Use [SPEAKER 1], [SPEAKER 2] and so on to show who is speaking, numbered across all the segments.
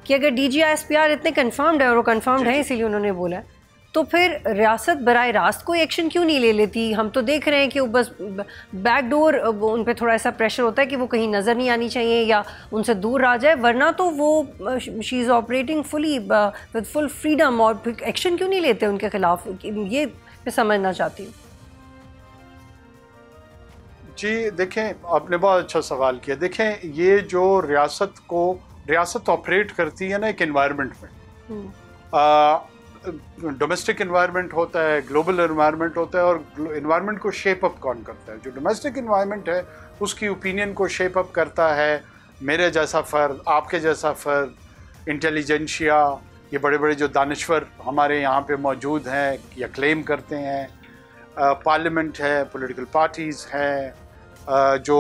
[SPEAKER 1] کہ اگر D G I S P R اتنے کنفرمڈ ہے اور وہ کنفرمڈ ہیں اسی لیے انہوں نے بولا ہے تو پھر ریاست براہ راست کوئی ایکشن کیوں نہیں لے لیتی؟ ہم تو دیکھ رہے ہیں کہ بس بیک ڈور ان پہ تھوڑا ایسا پریشر ہوتا ہے کہ وہ کہیں نظر نہیں آنی چاہیے یا ان سے دور آ جائے، ورنہ تو وہ she is operating fully with full freedom. اور پھر ایکشن کیوں نہیں لیتے ان کے خلاف؟ یہ میں سمجھنا چاہتی ہوں.
[SPEAKER 2] جی دیکھیں، آپ نے بہت اچھا سوال کیا. دیکھیں یہ جو ریاست آپریٹ کرتی ہے نا ایک انوائرمنٹ میں، ڈومیسٹک انوائرمنٹ ہوتا ہے، گلوبل انوائرمنٹ ہوتا ہے، اور انوائرمنٹ کو شیپ اپ کون کرتا ہے؟ جو ڈومیسٹک انوائرمنٹ ہے اس کی اوپینین کو شیپ اپ کرتا ہے میرے جیسا فرد، آپ کے جیسا فرد، انٹیلیجنشیا، یہ بڑے بڑے جو دانشور ہمارے یہاں پہ موجود ہیں یا کلیم کرتے ہیں، پارلیمنٹ ہے، پولیٹیکل پارٹیز ہیں، جو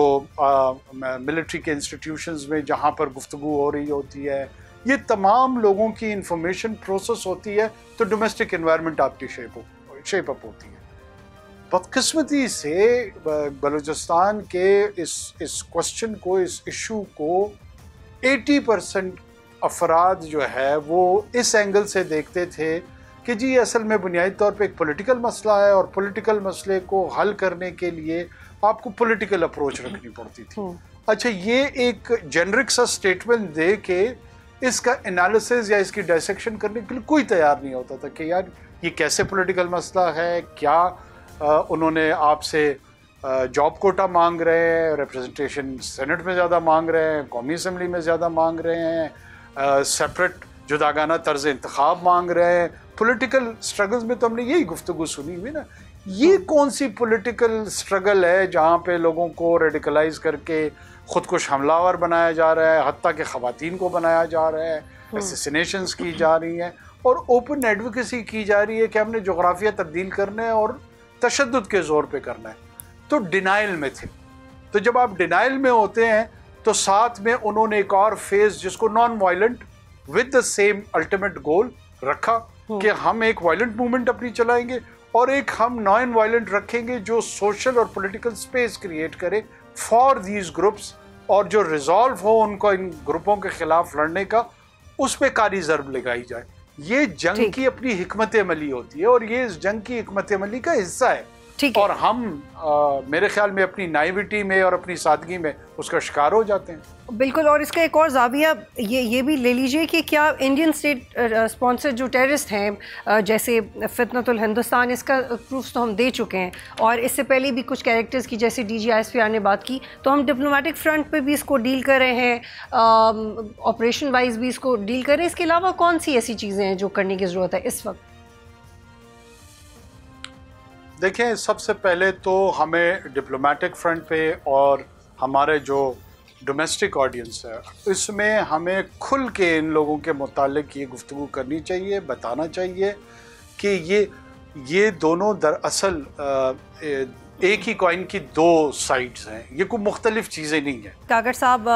[SPEAKER 2] ملٹری کے انسٹیٹیوشنز میں جہاں پر گفتگو ہو رہی ہوتی ہے، یہ تمام لوگوں کی انفارمیشن پروسیس ہوتی ہے تو ڈومیسٹک انوائرمنٹ آپ کی شیپ اپ ہوتی ہے. بدقسمتی سے بلوچستان کے اس کوسچن کو، اس ایشو کو 80% افراد جو ہے وہ اس اینگل سے دیکھتے تھے کہ جی اصل میں بنیادی طور پہ ایک پولیٹیکل مسئلہ ہے اور پولیٹیکل مسئلے کو حل کرنے کے لیے آپ کو پولیٹیکل اپروچ رکھنی پڑتی تھی. اچھا، یہ ایک جنرک سا سٹیٹمنٹ دے کے اس کا انالیسز یا اس کی ڈائسیکشن کرنے کے لیے کوئی تیار نہیں ہوتا تھا کہ یار یہ کیسے پولیٹیکل مسئلہ ہے، کیا انہوں نے آپ سے جاب کوٹا مانگ رہے ہیں، ریپرزنٹیشن سینٹ میں زیادہ مانگ رہے ہیں، قومی اسمبلی میں زیادہ مانگ رہے ہیں، سیپریٹ جداگانہ طرز انتخاب مانگ رہے ہیں. پولیٹیکل سٹرگلز میں تو ہم نے یہی گفتگو سنی ہوئی نا. یہ کون سی پولیٹیکل سٹرگل ہے جہاں پہ لوگوں کو ریڈیکلائز کر کے خودکش حملہ آور بنایا جا رہا ہے، حتیٰ کہ خواتین کو بنایا جا رہا ہے، اسیسینیشنز کی جا رہی ہیں، اور اوپن ایڈوکیسی کی جا رہی ہے کہ ہم نے جغرافیہ تبدیل کرنا ہے اور تشدد کے زور پہ کرنا ہے. تو ڈینائل میں تھے. تو جب آپ ڈینائل میں ہوتے ہیں تو ساتھ میں انہوں نے ایک اور فیز جس کو non violent with the same ultimate goal رکھا کہ ہم ایک وائلنٹ موومنٹ اپنی چلائیں گے اور ایک ہم نان وائلنٹ رکھیں گے جو سوشل اور پولیٹیکل سپیس کریٹ کرے فار دیز گروپس، اور جو ریزالو ہو ان کو ان گروپوں کے خلاف لڑنے کا، اس پہ کاری ضرب لگائی جائے. یہ جنگ کی اپنی حکمت عملی ہوتی ہے اور یہ اس جنگ کی حکمت عملی کا حصہ ہے. اور ہم میرے خیال میں اپنی نائیوٹی میں اور اپنی سادگی میں اس کا شکار ہو جاتے ہیں.
[SPEAKER 1] بالکل. اور اس کا ایک اور زاویہ یہ بھی لے لیجئے کہ کیا انڈین اسٹیٹ اسپانسر جو ٹیررسٹ ہیں جیسے فتنۃ الہندوستان، اس کا پروفس تو ہم دے چکے ہیں، اور اس سے پہلے بھی کچھ کیریکٹرز کی جیسے D G I S P R نے بات کی، تو ہم ڈپلومیٹک فرنٹ پہ بھی اس کو ڈیل کر رہے ہیں، آپریشن وائز بھی اس کو ڈیل کر رہے ہیں. اس کے علاوہ کون سی ایسی چیزیں ہیں جو کرنے کی ضرورت ہے اس وقت؟
[SPEAKER 2] دیکھیں، سب سے پہلے تو ہمیں ڈپلومیٹک فرنٹ پہ اور ہمارے جو ڈومیسٹک آڈینس ہے اس میں ہمیں کھل کے ان لوگوں کے متعلق یہ گفتگو کرنی چاہیے، بتانا چاہیے کہ یہ دونوں دراصل ایک ہی کوائن کی دو سائڈز ہیں، یہ کوئی مختلف چیزیں نہیں ہیں.
[SPEAKER 1] کاکڑ صاحب،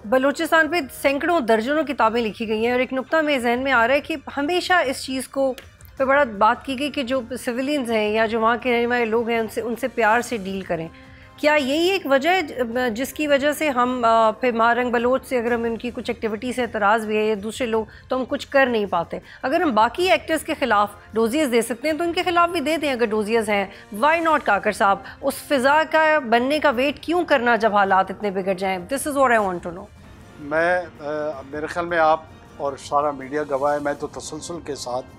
[SPEAKER 1] بلوچستان پہ سینکڑوں درجنوں کتابیں لکھی گئی ہیں اور ایک نقطہ میں ذہن میں آ رہا ہے کہ ہمیشہ اس چیز کو پہ بڑا بات کی گئی کہ جو سویلینز ہیں یا جو وہاں کے رہنے والے لوگ ہیں ان سے پیار سے ڈیل کریں. کیا یہی ایک وجہ ہے جس کی وجہ سے ہم پھر مارنگ بلوچ سے اگر ہم ان کی کچھ ایکٹیویٹی سے اعتراض بھی ہے یا دوسرے لوگ تو ہم کچھ کر نہیں پاتے؟ اگر ہم باقی ایکٹرز کے خلاف ڈوزیز دے سکتے ہیں تو ان کے خلاف بھی دے دیں اگر ڈوزیز ہیں. وائی ناٹ کاکر صاحب؟ اس فضا کا بننے کا ویٹ کیوں کرنا جب حالات اتنے بگڑ جائیں؟ This is what I want to know.
[SPEAKER 2] میرے خیال میں آپ اور سارا میڈیا گواہ ہے، میں تو تسلسل کے ساتھ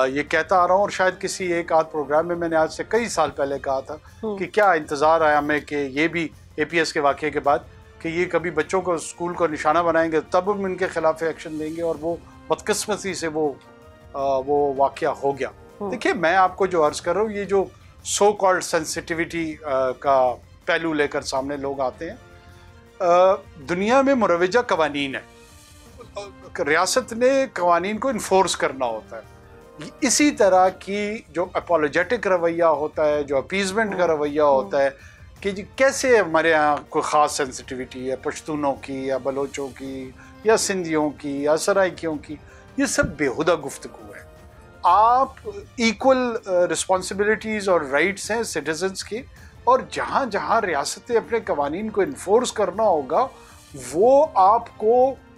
[SPEAKER 2] یہ کہتا آ رہا ہوں، اور شاید کسی ایک آدھ پروگرام میں نے آج سے کئی سال پہلے کہا تھا کہ کیا انتظار ہے ہمیں کہ یہ بھی اے پی ایس کے واقعے کے بعد کہ یہ کبھی بچوں کو اسکول کو نشانہ بنائیں گے تب ہم ان کے خلاف ایکشن دیں گے، اور وہ بدقسمتی سے وہ واقعہ ہو گیا. دیکھیے، میں آپ کو جو عرض کر رہا ہوں، یہ جو سو کالڈ سینسٹیوٹی کا پہلو لے کر سامنے لوگ آتے ہیں، دنیا میں مروجہ قوانین ہے، ریاست نے قوانین کو انفورس کرنا ہوتا ہے. اسی طرح کی جو اپولوجیٹک رویہ ہوتا ہے، جو اپیزمنٹ کا رویہ ہوتا ہے کہ جی کیسے ہمارے ہاں کوئی خاص سینسٹیوٹی ہے پشتونوں کی یا بلوچوں کی یا سندھیوں کی یا سرائکیوں کی، یہ سب بےہودہ گفتگو ہے. آپ ایکول رسپانسبلٹیز اور رائٹس ہیں سٹیزنس کی، اور جہاں جہاں ریاستیں اپنے قوانین کو انفورس کرنا ہوگا وہ آپ کو